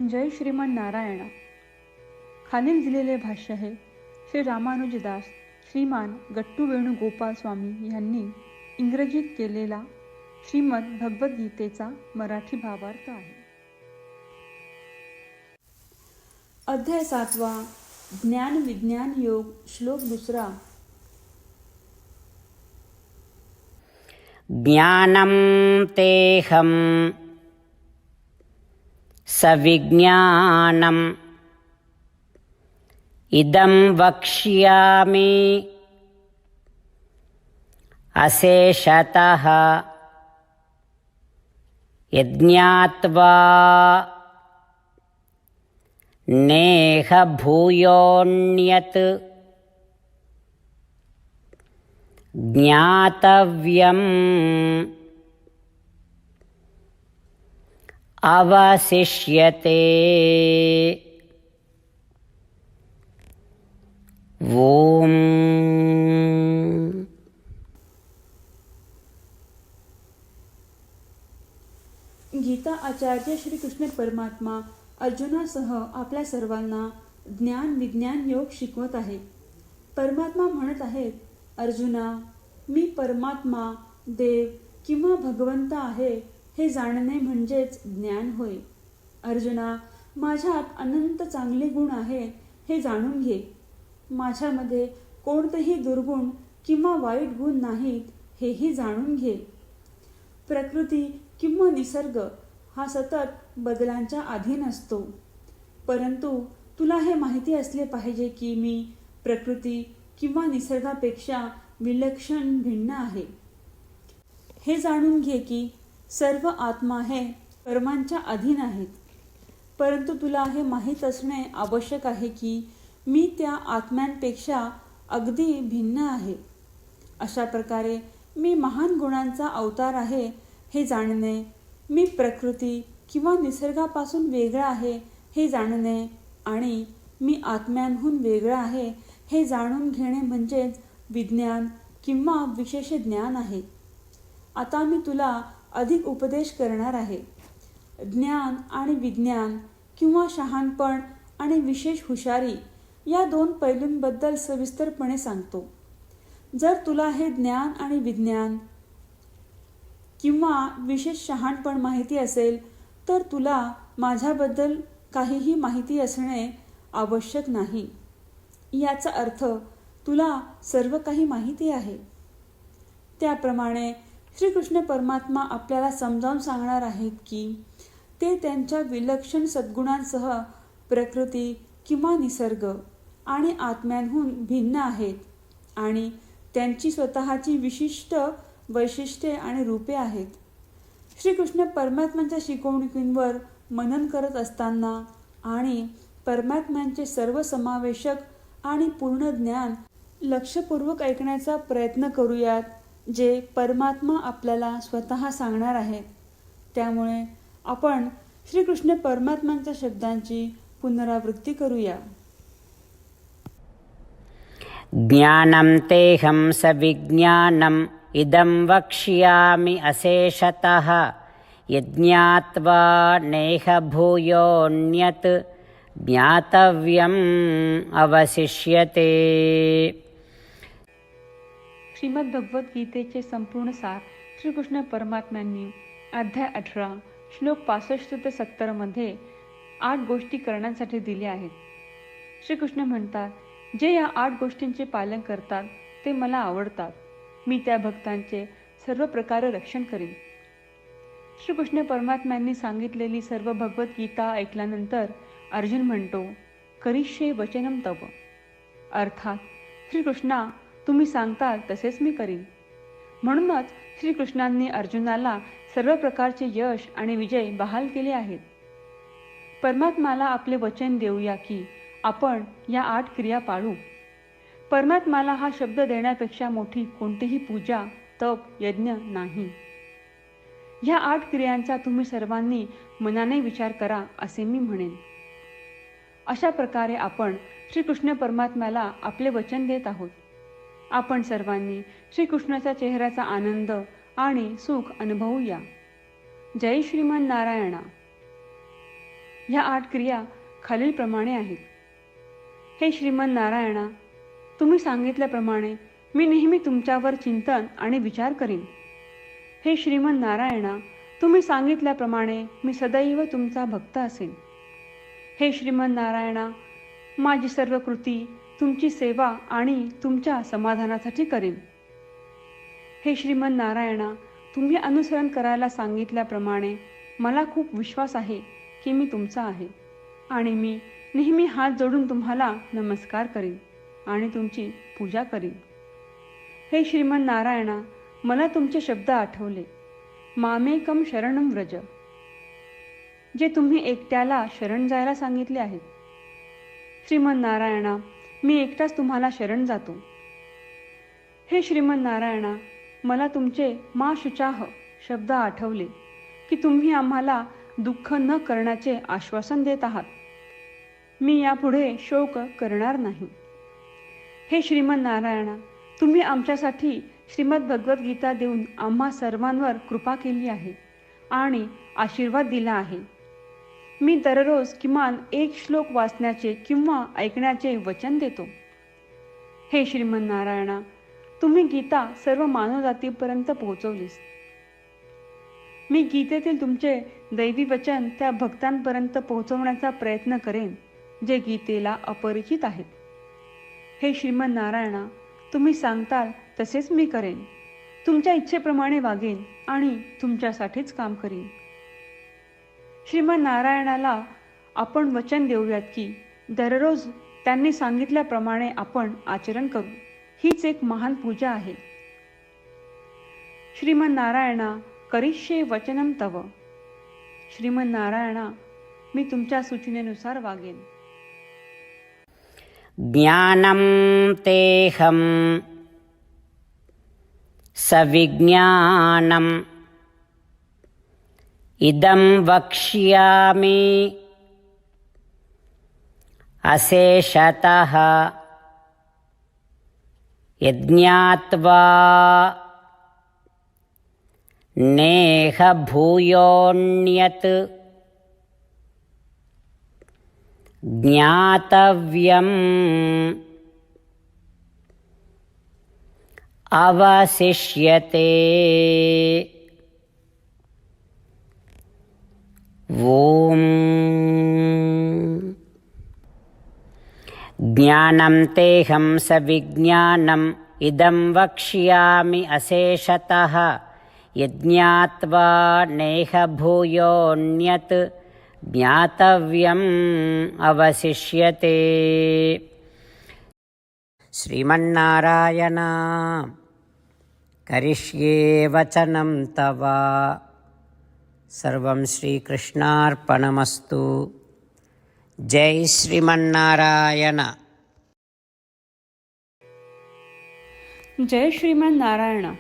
जय श्रीमन नारायणा. खालील दिलेले भाष्य हे श्री रामानुजदास श्रीमान गट्टू वेणुगोपाल स्वामी यांनी इंग्रजीत केलेला श्रीमद भगवद्गीतेचा मराठी भावार्थ आहे. अध्याय 7वा, ज्ञान विज्ञान योग, श्लोक 2. ज्ञानं तेहं सविज्ञानम् इदं वक्ष्यामि अशेषतः यज्ञात्वा नेह भूयोऽन्यत् ज्ञातव्यम् अवशिष्यते. ओम. गीता आचार्य श्री कृष्ण परमात्मा अर्जुनासह आपल्या सर्वांना ज्ञान विज्ञान योग शिकवत आहेत. परमात्मा म्हणत आहेत, अर्जुना, मी परमात्मा, देव किंवा भगवंत आहे हे जाणणे म्हणजेच ज्ञान होय. अर्जुना, माझ्यात अनंत चांगले गुण आहेत हे जाणून घे. माझ्यामध्ये कोणतेही दुर्गुण किंवा वाईट गुण नाहीत हेही जाणून घे. प्रकृती किंवा निसर्ग हा सतत बदलांच्या अधीन असतो, परंतु तुला हे माहिती असले पाहिजे की मी प्रकृती किंवा निसर्गापेक्षा विलक्षण भिन्न आहे. हे जाणून घे की सर्व आत्मा हे कर्मांच्या अधीन आहेत, परंतु तुला हे माहीत असणे आवश्यक आहे की मी त्या आत्म्यांपेक्षा अगदी भिन्न आहे. अशा प्रकारे मी महान गुणांचा अवतार आहे हे जाणणे, मी प्रकृती किंवा निसर्गापासून वेगळा आहे हे जाणणे आणि मी आत्म्यांहून वेगळा आहे हे जाणून घेणे म्हणजेच विज्ञान किंवा विशेष ज्ञान आहे. आता मी तुला अधिक उपदेश करणार आहे. ज्ञान आणि विज्ञान किंवा शहाणपण आणि विशेष हुशारी या 2 पैलूंबद्दल सविस्तरपणे सांगतो. जर तुला हे ज्ञान आणि विज्ञान किंवा विशेष शहाणपण माहिती असेल तर तुला माझ्याबद्दल काहीही माहिती असणे आवश्यक नाही. याचा अर्थ तुला सर्व काही माहिती आहे. त्याप्रमाणे श्रीकृष्ण परमात्मा आपल्याला समजावून सांगणार आहेत की ते त्यांच्या विलक्षण सद्गुणांसह प्रकृती किंवा निसर्ग आणि आत्म्यांहून भिन्न आहेत आणि त्यांची स्वतःची विशिष्ट वैशिष्ट्ये आणि रूपे आहेत. श्रीकृष्ण परमात्म्यांच्या शिकवणुकींवर मनन करत असताना आणि परमात्म्यांचे सर्वसमावेशक आणि पूर्ण ज्ञान लक्षपूर्वक ऐकण्याचा प्रयत्न करूयात, जे परमात्मा आपल्याला स्वतः सांगणार आहेत. त्यामुळे आपण श्रीकृष्ण परमात्म्यांच्या शब्दांची पुनरावृत्ती करूया. ज्ञानं तेहं सविज्ञानम् इदं वक्ष्यामि अशेषतः यज्ञात्वा नेह भूयोऽन्यत् ज्ञातव्यम् अवशिष्यते. श्रीमद भगवद्गीतेचे संपूर्ण सार श्रीकृष्ण परमात्म्यांनी अध्याय 18 श्लोक 65 ते 70 मध्ये 8 गोष्टी करण्यासाठी दिल्या आहेत. श्रीकृष्ण म्हणतात, जे या 8 गोष्टींचे पालन करतात ते मला आवडतात. मी त्या भक्तांचे सर्व प्रकारे रक्षण करीन. श्रीकृष्ण परमात्म्यांनी सांगितलेली सर्व भगवद्गीता ऐकल्यानंतर अर्जुन म्हणतो, करिष्ये वचनं तव. अर्थात श्रीकृष्णा, तुम्ही सांगताल तसेच मी करीन. म्हणूनच श्रीकृष्णांनी अर्जुनाला सर्व प्रकारचे यश आणि विजय बहाल केले आहेत. परमात्म्याला आपले वचन देऊया की आपण या 8 क्रिया पाळू. परमात्म्याला हा शब्द देण्यापेक्षा मोठी कोणतीही पूजा, तप, यज्ञ नाही. ह्या 8 क्रियांचा तुम्ही सर्वांनी मनाने विचार करा असे मी म्हणेन. अशा प्रकारे आपण श्रीकृष्ण परमात्म्याला आपले वचन देत आहोत. आपण सर्वांनी श्रीकृष्णाच्या चेहऱ्याचा आनंद आणि सुख अनुभवूया. जय श्रीमन नारायणा. ह्या 8 क्रिया खालीलप्रमाणे आहेत. हे श्रीमन नारायणा, तुम्ही सांगितल्याप्रमाणे मी नेहमी तुमच्यावर चिंतन आणि विचार करीन. हे श्रीमन नारायणा, तुम्ही सांगितल्याप्रमाणे मी सदैव तुमचा भक्त असेन. हे श्रीमन नारायणा, माझी सर्व कृती तुमची सेवा आणि तुमच्या समाधानासाठी करीन. हे श्रीमन नारायणा, तुम्ही अनुसरण करायला सांगितल्याप्रमाणे मला खूप विश्वास आहे की मी तुमचा आहे आणि मी नेहमी हात जोडून तुम्हाला नमस्कार करीन आणि तुमची पूजा करीन. हे श्रीमन नारायणा, मला तुमचे शब्द आठवले. मामेकम शरणम व्रज, जे तुम्ही एकट्याला शरण जायला सांगितले आहेत. श्रीमन नारायणा, मी एकटाच तुम्हाला शरण जातो. हे श्रीमन नारायणा, मला तुमचे मा शुचाह शब्द आठवले की तुम्ही आम्हाला दुःख न करण्याचे आश्वासन देत आहात. मी यापुढे शोक करणार नाही. हे श्रीमन नारायणा, तुम्ही आमच्यासाठी श्रीमद भगवद्गीता देऊन आम्हा सर्वांवर कृपा केली आहे आणि आशीर्वाद दिला आहे. मी दररोज किमान 1 श्लोक वाचण्याचे किंवा ऐकण्याचे वचन देतो. हे श्रीमन नारायणा, तुम्ही गीता सर्व मानवजातीपर्यंत पोहोचवलीस. मी गीतेतील तुमचे दैवी वचन त्या भक्तांपर्यंत पोहोचवण्याचा प्रयत्न करेन जे गीतेला अपरिचित आहेत. हे श्रीमन नारायणा, तुम्ही सांगताल तसेच मी करेन. तुमच्या इच्छेप्रमाणे वागेन आणि तुमच्यासाठीच काम करीन. श्रीमन नारायणाला आपण वचन देऊयात की दररोज त्यांनी सांगितल्याप्रमाणे आपण आचरण करू. हीच एक महान पूजा आहे. श्रीमन नारायणा, करिष्ये वचनम तव. श्रीमन नारायणा, मी तुमच्या सूचनेनुसार वागेन. ज्ञानं तेहं सविज्ञानम् इदं वक्ष्यामि अशेषतः यज्ञात्वा नेह भूयोऽन्यत् ज्ञातव्यम् अवशिष्यते. ॐ ज्ञानं तेहं सविज्ञानम् इदं वक्ष्यामि अशेषतः यज्ञात्वा नेह भूयोऽन्यत् ज्ञातव्यम् अवशिष्यते. श्रीमन्नारायण, करिष्ये वचनं तव. सर्वं श्रीकृष्णार्पणमस्तु. जय श्रीमन्नारायण. जय श्रीमन नारायण.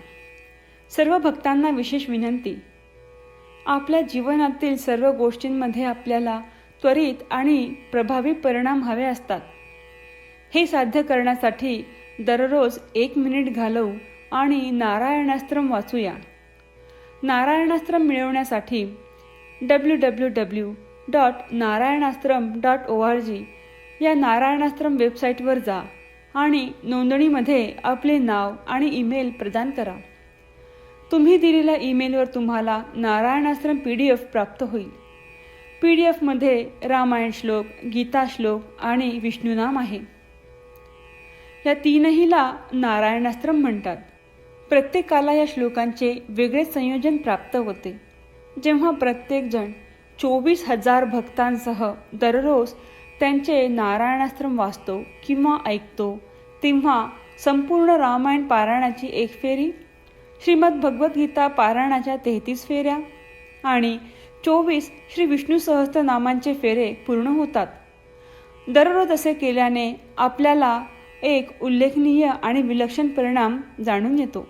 सर्व भक्तांना विशेष विनंती. आपल्या जीवनातील सर्व गोष्टींमध्ये आपल्याला त्वरित आणि प्रभावी परिणाम हवे असतात. हे साध्य करण्यासाठी दररोज 1 मिनिट घालवू आणि नारायणास्त्रम वाचूया. नारायणास्त्रम मिळवण्यासाठी www.narayanaastram.org या नारायणास्त्रम वेबसाईटवर जा आणि नोंदणीमध्ये आपले नाव आणि ईमेल प्रदान करा. तुम्ही दिलेल्या ईमेलवर तुम्हाला नारायणास्त्रम PDF प्राप्त होईल. PDF मध्ये रामायण श्लोक, गीता श्लोक आणि विष्णुनाम आहे. या तीनहीला नारायणास्त्रम म्हणतात. प्रत्येकाला या श्लोकांचे वेगळे संयोजन प्राप्त होते. जेव्हा प्रत्येकजण 24,000 भक्तांसह दररोज त्यांचे नारायणास्त्रम वाचतो किंवा ऐकतो, तेव्हा संपूर्ण रामायण पारायणाची 1 फेरी, श्रीमद भगवद्गीता पारायणाच्या 33 फेऱ्या आणि 24 श्री विष्णू सहस्त्रनामांचे फेरे पूर्ण होतात. दररोज असे केल्याने आपल्याला एक उल्लेखनीय आणि विलक्षण परिणाम जाणून येतो.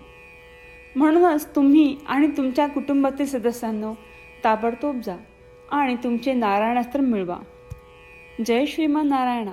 म्हणूनच तुम्ही आणि तुमच्या कुटुंबातील सदस्यांनो ताबडतोब जा आणि तुमचे नारायणास्त्र मिळवा. जय श्रीमन नारायणा.